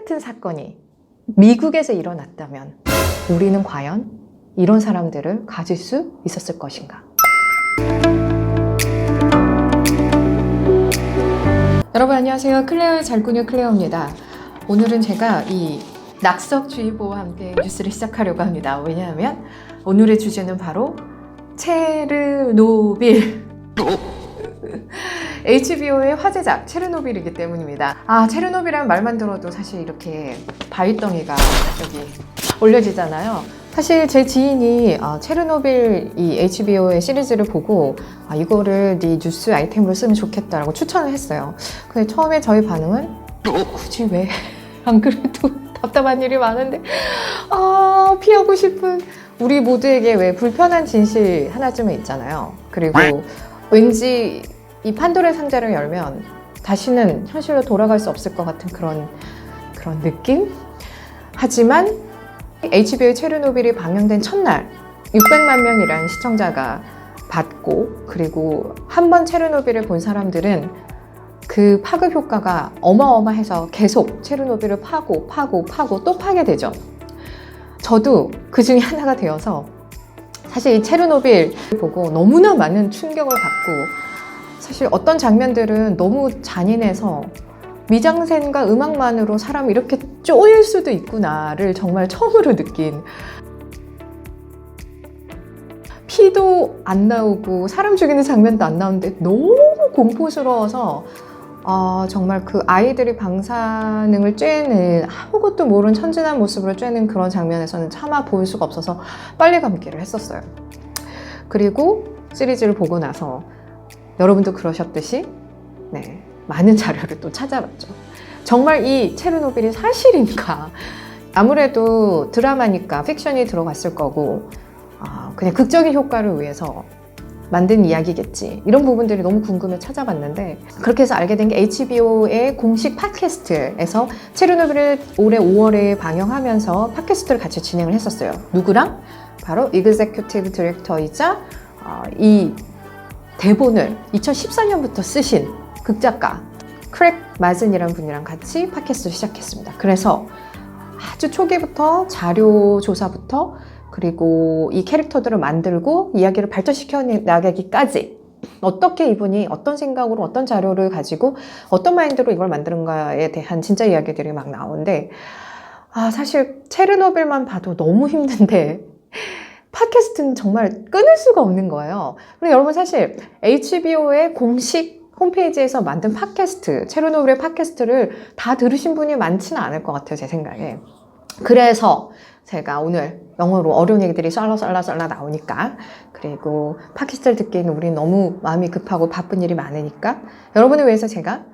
같은 사건이 미국에서 일어났다면 우리는 과연 이런 사람들을 가질 수 있었을 것인가? 여러분 안녕하세요. 클레어의 잘꾸뇨 클레어입니다. 오늘은 제가 이 낙석주의보와 함께 뉴스를 시작하려고 합니다. 왜냐하면 오늘의 주제는 바로 체르노빌 HBO의 화제작 체르노빌이기 때문입니다. 체르노빌이라는 말만 들어도 사실 이렇게 바위덩이가 여기 올려지잖아요. 사실 제 지인이 체르노빌 이 HBO의 시리즈를 보고 이거를 네 뉴스 아이템으로 쓰면 좋겠다라고 추천을 했어요. 근데 처음에 저희 반응은 굳이 왜? 안 그래도 답답한 일이 많은데 피하고 싶은 우리 모두에게 왜 불편한 진실 하나쯤은 있잖아요. 그리고 왠지 이 판도라의 상자를 열면 다시는 현실로 돌아갈 수 없을 것 같은 그런 느낌? 하지만 HBO의 체르노빌이 방영된 첫날 600만 명이라는 시청자가 봤고, 그리고 한 번 체르노빌을 본 사람들은 그 파급 효과가 어마어마해서 계속 체르노빌을 파고 또 파게 되죠. 저도 그 중에 하나가 되어서 사실 이 체르노빌 보고 너무나 많은 충격을 받고, 사실 어떤 장면들은 너무 잔인해서 미장센과 음악만으로 사람이 이렇게 쪼일 수도 있구나를 정말 처음으로 느낀, 피도 안 나오고 사람 죽이는 장면도 안 나오는데 너무 공포스러워서 정말 그 아이들이 방사능을 쬐는, 아무것도 모르는 천진한 모습으로 쬐는 그런 장면에서는 차마 볼 수가 없어서 빨리 감기를 했었어요. 그리고 시리즈를 보고 나서 여러분도 그러셨듯이 많은 자료를 또 찾아봤죠. 정말 이 체르노빌이 사실인가? 아무래도 드라마니까 픽션이 들어갔을 거고 그냥 극적인 효과를 위해서 만든 이야기겠지, 이런 부분들이 너무 궁금해 찾아봤는데, 그렇게 해서 알게 된 게 HBO의 공식 팟캐스트에서 체르노빌을 올해 5월에 방영하면서 팟캐스트를 같이 진행을 했었어요. 누구랑? 바로 이그제큐티브 디렉터이자 이 대본을 2014년부터 쓰신 극작가 크랙 마즌이라는 분이랑 같이 팟캐스트를 시작했습니다. 그래서 아주 초기부터 자료 조사부터, 그리고 이 캐릭터들을 만들고 이야기를 발전시켜 나가기까지 어떻게 이분이 어떤 생각으로 어떤 자료를 가지고 어떤 마인드로 이걸 만드는가에 대한 진짜 이야기들이 막 나오는데, 사실 체르노빌만 봐도 너무 힘든데 팟캐스트는 정말 끊을 수가 없는 거예요. 그리고 여러분 사실 HBO의 공식 홈페이지에서 만든 팟캐스트, 체르노빌의 팟캐스트를 다 들으신 분이 많지는 않을 것 같아요, 제 생각에. 그래서 제가 오늘 영어로 어려운 얘기들이 썰라 나오니까, 그리고 팟캐스트를 듣기에는 우린 너무 마음이 급하고 바쁜 일이 많으니까 여러분을 위해서 제가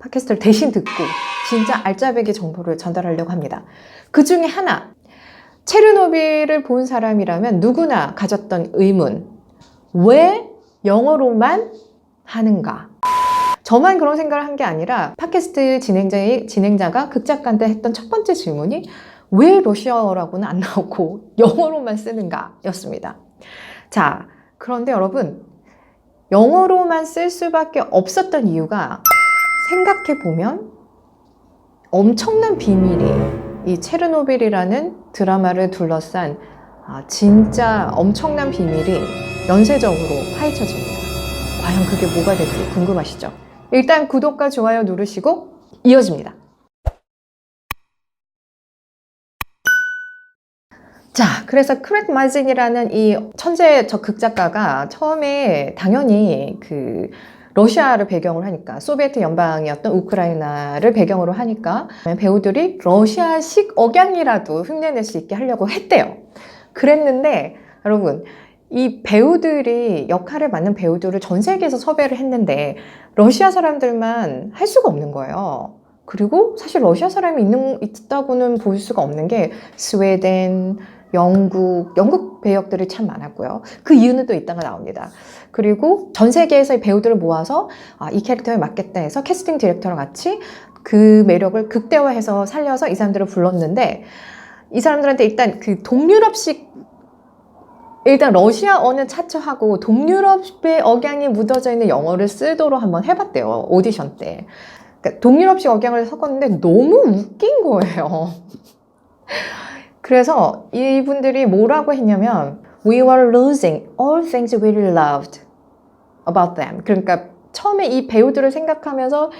팟캐스트를 대신 듣고 진짜 알짜배기 정보를 전달하려고 합니다. 그 중에 하나, 체르노빌을 본 사람이라면 누구나 가졌던 의문, 왜 영어로만 하는가? 저만 그런 생각을 한 게 아니라 팟캐스트 진행자가 극작가한테 했던 첫 번째 질문이 왜 러시아어라고는 안 나오고 영어로만 쓰는가 였습니다. 자, 그런데 여러분, 영어로만 쓸 수밖에 없었던 이유가 생각해보면 엄청난 비밀이 이 체르노빌이라는 드라마를 둘러싼 진짜 엄청난 비밀이 연쇄적으로 파헤쳐집니다. 과연 그게 뭐가 될지 궁금하시죠? 일단 구독과 좋아요 누르시고 이어집니다. 자, 그래서 크랙 마진이라는 이 천재 극작가가 처음에 당연히 그 러시아를 배경으로 하니까, 소비에트 연방이었던 우크라이나를 배경으로 하니까 배우들이 러시아식 억양이라도 흉내낼 수 있게 하려고 했대요. 그랬는데 여러분, 이 배우들이 역할을 맡는 배우들을 전 세계에서 섭외를 했는데 러시아 사람들만 할 수가 없는 거예요. 그리고 사실 러시아 사람이 있다고는 볼 수가 없는 게 스웨덴, 영국 배역들이 참 많았고요. 그 이유는 또 이따가 나옵니다. 그리고 전 세계에서 이 배우들을 모아서 이 캐릭터에 맞겠다 해서 캐스팅 디렉터랑 같이 그 매력을 극대화해서 살려서 이 사람들을 불렀는데, 이 사람들한테 일단 그 동유럽식, 일단 러시아어는 차처하고 동유럽의 억양이 묻어져 있는 영어를 쓰도록 한번 해봤대요, 오디션 때. 그러니까 동유럽식 억양을 섞었는데 너무 웃긴 거예요. 그래서 이분들이 뭐라고 했냐면 We were losing all things we loved about them. 그러니까 처음에 이 배우들을 생각하면서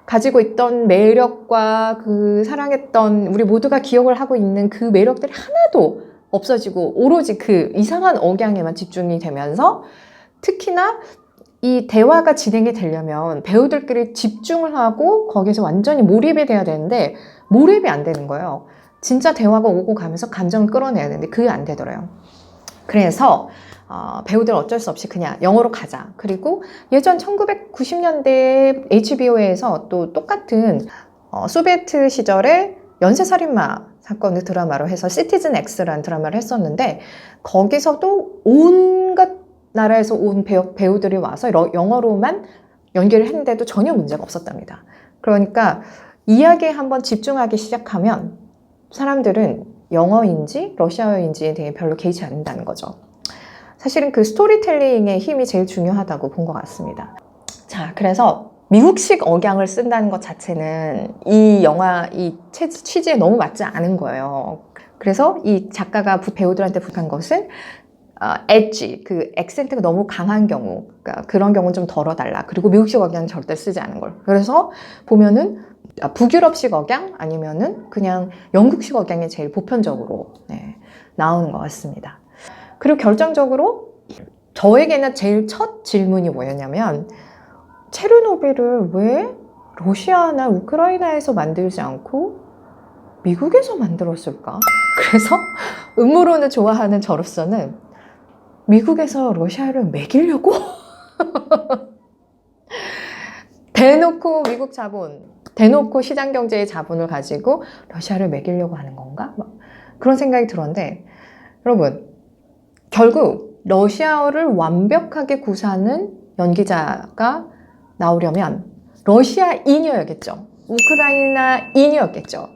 가지고 있던 매력과 그 사랑했던 우리 모두가 기억을 하고 있는 그 매력들이 하나도 없어지고 오로지 그 이상한 억양에만 집중이 되면서 특히나 이 대화가 진행이 되려면 배우들끼리 집중을 하고 거기서 완전히 몰입이 돼야 되는데 몰입이 안 되는 거예요. 진짜 대화가 오고 가면서 감정을 끌어내야 되는데 그게 안 되더래요. 그래서 배우들 어쩔 수 없이 그냥 영어로 가자. 그리고 예전 1990년대 HBO에서 또 똑같은 소비에트 시절에 연쇄살인마 사건을 드라마로 해서 시티즌 X라는 드라마를 했었는데 거기서도 온갖 나라에서 온 배우들이 와서 영어로만 연기를 했는데도 전혀 문제가 없었답니다. 그러니까 이야기에 한번 집중하기 시작하면 사람들은 영어인지 러시아어인지에 대해 별로 개의치 않는다는 거죠. 사실은 그 스토리텔링의 힘이 제일 중요하다고 본 것 같습니다. 자, 그래서 미국식 억양을 쓴다는 것 자체는 이 영화, 이 취지에 너무 맞지 않은 거예요. 그래서 이 작가가 배우들한테 부탁한 것은 엣지, 그 액센트가 너무 강한 경우, 그러니까 그런 경우는 좀 덜어달라. 그리고 미국식 억양은 절대 쓰지 않은 걸. 그래서 보면은 북유럽식 억양 아니면은 그냥 영국식 억양이 제일 보편적으로 나오는 것 같습니다. 그리고 결정적으로 저에게는 제일 첫 질문이 뭐였냐면 체르노빌을 왜 러시아나 우크라이나에서 만들지 않고 미국에서 만들었을까? 그래서 음모론을 좋아하는 저로서는 미국에서 러시아를 먹이려고? 대놓고 미국 자본, 대놓고 시장 경제의 자본을 가지고 러시아를 먹이려고 하는 건가? 그런 생각이 들었는데 여러분 결국 러시아어를 완벽하게 구사하는 연기자가 나오려면 러시아인이어야겠죠. 우크라이나인이었겠죠.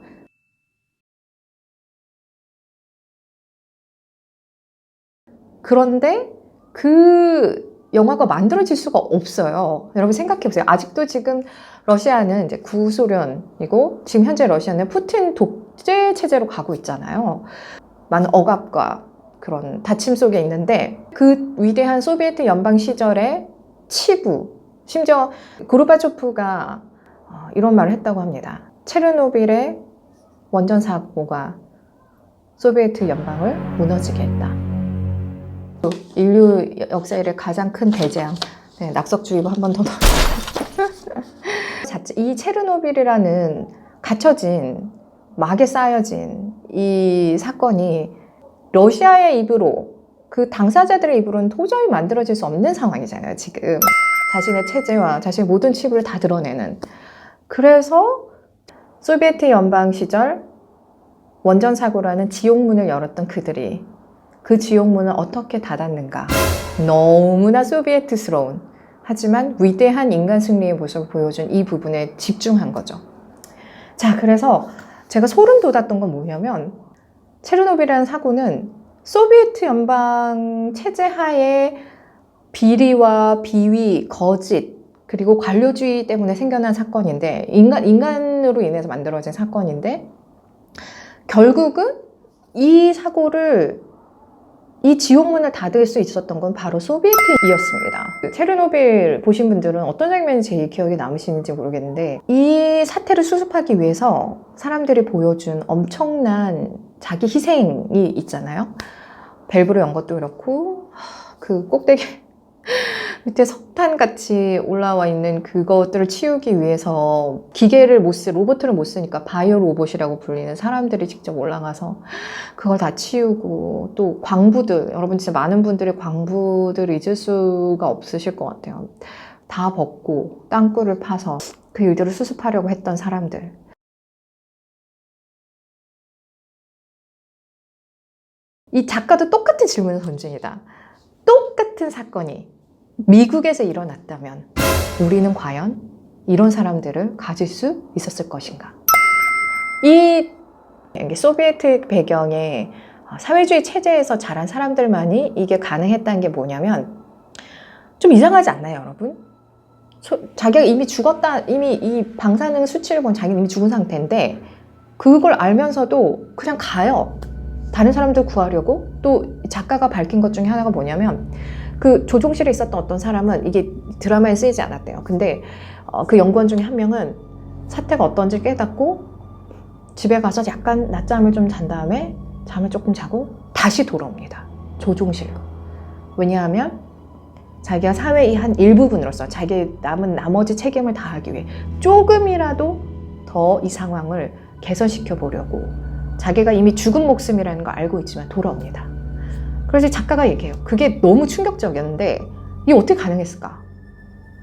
그런데 그 영화가 만들어질 수가 없어요. 여러분 생각해보세요. 아직도 지금 러시아는 이제 구소련이고 지금 현재 러시아는 푸틴 독재 체제로 가고 있잖아요. 많은 억압과 그런 다침 속에 있는데 그 위대한 소비에트 연방 시절의 치부, 심지어 고르바초프가 이런 말을 했다고 합니다. 체르노빌의 원전 사고가 소비에트 연방을 무너지게 했다. 인류 역사 이래 가장 큰 대재앙, 낙석주의보 한 번 더 이 체르노빌이라는 갇혀진 막에 쌓여진 이 사건이 러시아의 입으로 그 당사자들의 입으로는 도저히 만들어질 수 없는 상황이잖아요. 지금 자신의 체제와 자신의 모든 치부를 다 드러내는. 그래서 소비에트 연방 시절 원전 사고라는 지옥문을 열었던 그들이 그 지옥문을 어떻게 닫았는가. 너무나 소비에트스러운 하지만 위대한 인간 승리의 모습을 보여준 이 부분에 집중한 거죠. 자, 그래서 제가 소름 돋았던 건 뭐냐면 체르노빌이라는 사고는 소비에트 연방 체제 하에 비리와 비위, 거짓, 그리고 관료주의 때문에 생겨난 사건인데 인간으로 인해서 만들어진 사건인데 결국은 이 사고를 이 지옥문을 닫을 수 있었던 건 바로 소비에트였습니다. 체르노빌 보신 분들은 어떤 장면이 제일 기억에 남으시는지 모르겠는데 이 사태를 수습하기 위해서 사람들이 보여준 엄청난 자기 희생이 있잖아요. 밸브를 연 것도 그렇고 그 꼭대기 밑에 석탄같이 올라와 있는 그것들을 치우기 위해서 로봇을 못 쓰니까 바이오 로봇이라고 불리는 사람들이 직접 올라가서 그걸 다 치우고 또 광부들, 여러분 진짜 많은 분들이 광부들을 잊을 수가 없으실 것 같아요. 다 벗고 땅굴을 파서 그 일들을 수습하려고 했던 사람들. 이 작가도 똑같은 질문을 던집니다. 똑같은 사건이 미국에서 일어났다면 우리는 과연 이런 사람들을 가질 수 있었을 것인가? 이 소비에트 배경의 사회주의 체제에서 자란 사람들만이 이게 가능했다는 게 뭐냐면 좀 이상하지 않나요, 여러분? 자기가 이미 죽었다, 이미 이 방사능 수치를 보면 자기는 이미 죽은 상태인데 그걸 알면서도 그냥 가요. 다른 사람들 구하려고. 또 작가가 밝힌 것 중에 하나가 뭐냐면 그 조종실에 있었던 어떤 사람은 이게 드라마에 쓰이지 않았대요. 근데 그 연구원 중에 한 명은 사태가 어떤지 깨닫고 집에 가서 약간 낮잠을 좀 잔 다음에 잠을 조금 자고 다시 돌아옵니다. 조종실로. 왜냐하면 자기가 사회의 한 일부분으로서 자기의 남은 나머지 책임을 다하기 위해 조금이라도 더 이 상황을 개선시켜 보려고 자기가 이미 죽은 목숨이라는 걸 알고 있지만 돌아옵니다. 그래서 작가가 얘기해요. 그게 너무 충격적이었는데 이게 어떻게 가능했을까?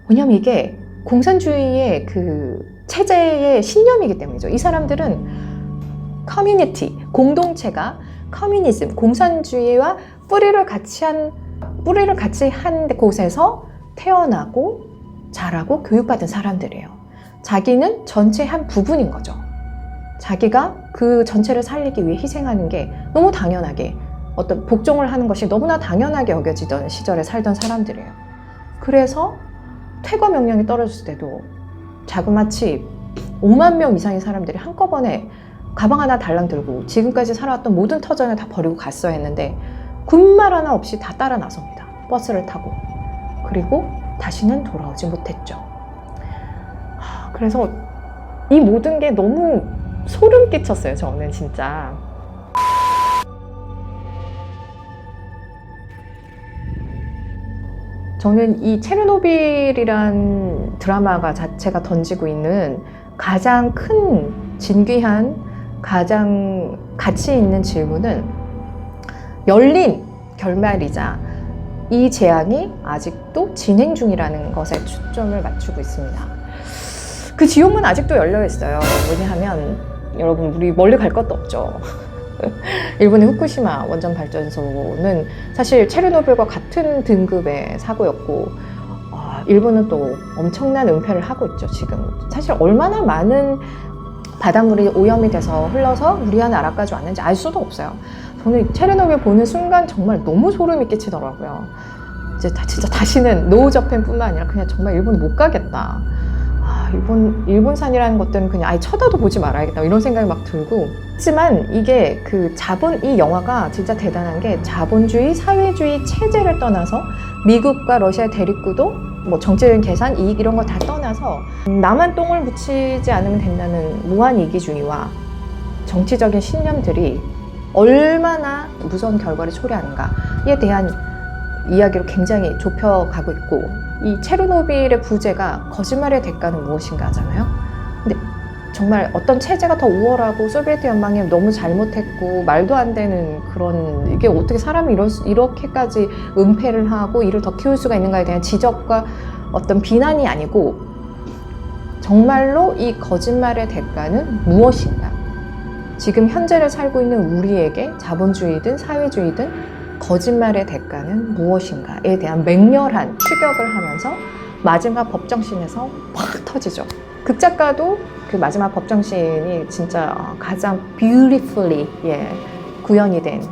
왜냐하면 이게 공산주의의 그 체제의 신념이기 때문이죠. 이 사람들은 커뮤니티, 공동체가 커뮤니즘, 공산주의와 뿌리를 같이 한 곳에서 태어나고 자라고 교육받은 사람들이에요. 자기는 전체의 한 부분인 거죠. 자기가 그 전체를 살리기 위해 희생하는 게 너무 당연하게, 어떤 복종을 하는 것이 너무나 당연하게 여겨지던 시절에 살던 사람들이에요. 그래서 퇴거 명령이 떨어졌을 때도 자그마치 5만 명 이상의 사람들이 한꺼번에 가방 하나 달랑 들고 지금까지 살아왔던 모든 터전을 다 버리고 갔어야 했는데 군말 하나 없이 다 따라 나섭니다. 버스를 타고. 그리고 다시는 돌아오지 못했죠. 그래서 이 모든 게 너무 소름 끼쳤어요. 저는 진짜. 저는 이 체르노빌이란 드라마가 자체가 던지고 있는 가장 큰 진귀한, 가장 가치 있는 질문은 열린 결말이자 이 재앙이 아직도 진행 중이라는 것에 초점을 맞추고 있습니다. 그 지옥문 아직도 열려 있어요. 왜냐하면 여러분, 우리 멀리 갈 것도 없죠. 일본의 후쿠시마 원전 발전소는 사실 체르노빌과 같은 등급의 사고였고, 일본은 또 엄청난 은폐를 하고 있죠. 지금 사실 얼마나 많은 바닷물이 오염이 돼서 흘러서 우리나라까지 왔는지 알 수도 없어요. 저는 체르노빌 보는 순간 정말 너무 소름이 끼치더라고요. 이제 진짜 다시는 노후 저편뿐만 아니라 그냥 정말 일본 못 가겠다. 일본산이라는 것들은 그냥 아예 쳐다도 보지 말아야겠다, 이런 생각이 막 들고. 하지만 이게 이 영화가 진짜 대단한 게 자본주의, 사회주의 체제를 떠나서 미국과 러시아의 대립구도, 뭐 정치적인 계산, 이익 이런 거 다 떠나서 나만 똥을 묻히지 않으면 된다는 무한 이기주의와 정치적인 신념들이 얼마나 무서운 결과를 초래하는가에 대한 이야기로 굉장히 좁혀가고 있고, 이 체르노빌의 부재가 거짓말의 대가는 무엇인가 하잖아요. 근데 정말 어떤 체제가 더 우월하고 소비에트 연방이 너무 잘못했고 말도 안 되는 그런, 이게 어떻게 사람이 이렇게까지 은폐를 하고 이를 더 키울 수가 있는가에 대한 지적과 어떤 비난이 아니고, 정말로 이 거짓말의 대가는 무엇인가, 지금 현재를 살고 있는 우리에게 자본주의든 사회주의든 거짓말의 대가는 무엇인가에 대한 맹렬한 추격을 하면서 마지막 법정씬에서 팍 터지죠. 극작가도 그 마지막 법정씬이 진짜 가장 beautifully 구현이 된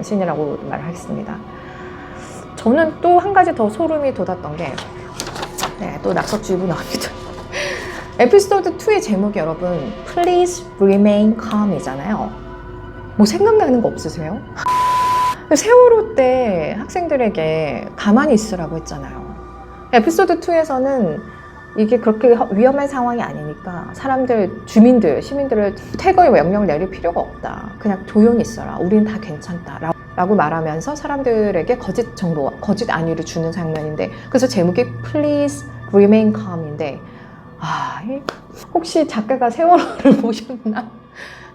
씬이라고 말하겠습니다. 저는 또 한 가지 더 소름이 돋았던 게, 또 낙석주의보 나옵니다. 에피소드 2의 제목이 여러분 Please Remain Calm이잖아요. 뭐 생각나는 거 없으세요? 세월호 때 학생들에게 가만히 있으라고 했잖아요. 에피소드 2에서는 이게 그렇게 위험한 상황이 아니니까 시민들을 퇴거의 명령을 내릴 필요가 없다. 그냥 조용히 있어라. 우린 다 괜찮다. 라고 말하면서 사람들에게 거짓 정보, 거짓 안위를 주는 장면인데, 그래서 제목이 Please Remain Calm인데, 혹시 작가가 세월호를 보셨나?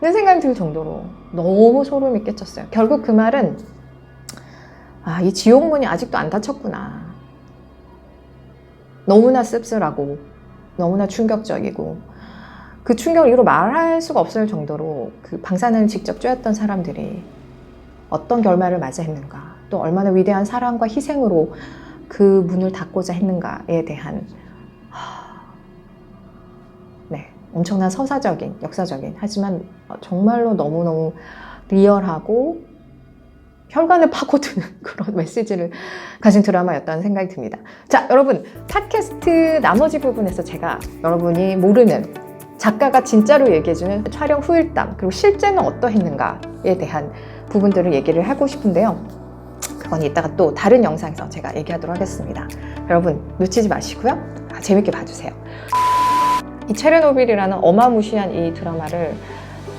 는 생각이 들 정도로 너무 소름이 끼쳤어요. 결국 그 말은, 이 지옥문이 아직도 안 닫혔구나. 너무나 씁쓸하고 너무나 충격적이고, 그 충격을 이루 말할 수가 없을 정도로 그 방사능을 직접 쬐었던 사람들이 어떤 결말을 맞이했는가, 또 얼마나 위대한 사랑과 희생으로 그 문을 닫고자 했는가에 대한 엄청난 서사적인, 역사적인, 하지만 정말로 너무너무 리얼하고 혈관을 파고드는 그런 메시지를 가진 드라마였다는 생각이 듭니다. 자, 여러분, 팟캐스트 나머지 부분에서 제가 여러분이 모르는 작가가 진짜로 얘기해주는 촬영 후일담, 그리고 실제는 어떠했는가에 대한 부분들을 얘기를 하고 싶은데요. 그건 이따가 또 다른 영상에서 제가 얘기하도록 하겠습니다. 여러분 놓치지 마시고요. 재밌게 봐주세요. 이 체르노빌이라는 어마무시한 이 드라마를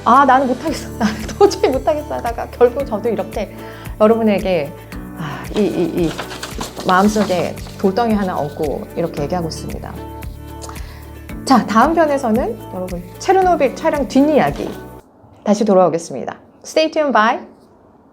나는 못하겠어, 나는 도저히 못하겠어 하다가 결국 저도 이렇게 여러분에게 이 마음속에 돌덩이 하나 얹고 이렇게 얘기하고 있습니다. 자, 다음 편에서는 여러분 체르노빌 촬영 뒷이야기 다시 돌아오겠습니다. Stay tuned, bye!